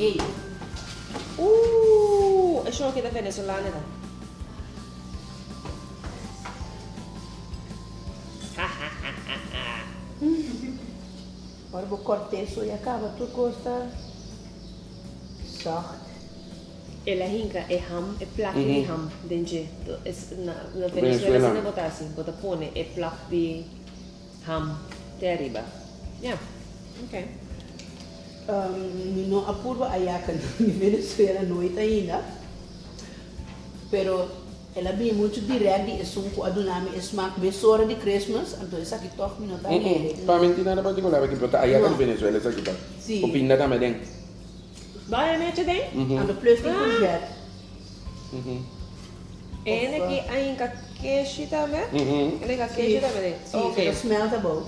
Ei. Eso no queda venezolano. Agora vou cortar isso e acaba tudo gosta. Zacht. El hinca e ham e plak de ham denje. Na Venezuela se ne bota assim, bota pone e plak de ham de arriba. Yeah. Okay. Não apurva ayaca na Venezuela noite ainda. Pero ela bem muito direto e sunco adunami smaak mesora de Christmas, então isso aqui toch não tá nele. Para mí nada particular porque bota allá en Venezuela esa kita. Sí. O pinda también. Vai a mete den? Ando plus de courgette. En aqui a hinca queijo também? Ele hinca Sim, queijo também. sim, okay. Smeltable.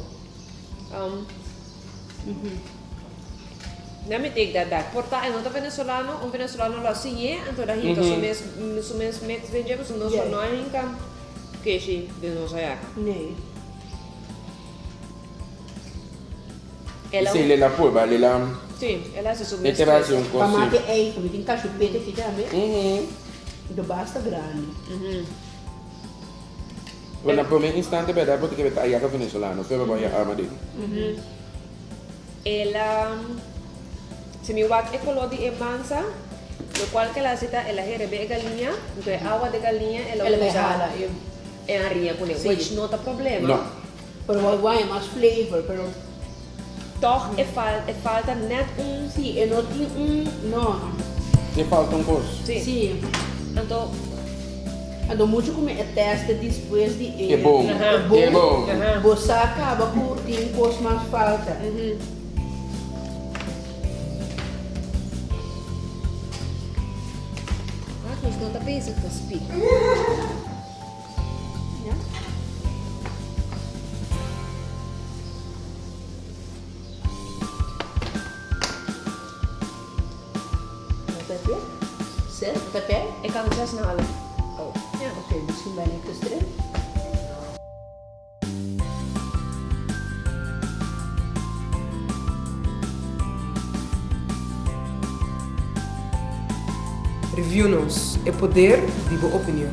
Let me take that back. Porta en otro venezolano, un venezolano lo hacía, entonces la hinca su mes mix de jebus, no Yeah. no hay hinca queijo de nos allá. Nee. Ela Sí, le la prueba, le la... sim, ela hace su mes. Este va a ser un Para cosito. matar ei, também tem cachupete aqui também. Do basta grande. Bueno, por un instante, ¿verdad? Porque está allá con venezolano, pero voy a armar. Ela se me va a color de emanza, lo cual que la cita ela herebe galinha, entonces agua de galinha ela Ela vai usa ralar. en arinha com ele, Sim. which não tá problema. No. Pero vai mais flavor, pero Toch falta net sim, eu não tinha não. Le falta un coso. sim. Sim. Então, Ando muito comer a testa depois de Que bom. Que bom. Você acaba curtindo coisa mais falta. Marcos não tá pensando para speak. Tapé? Certo? Tapé? Ik kan het zelfs halen. Oh. Ja, oké, misschien ben ik gestreeld. Review-nos. É poder, digo opinião.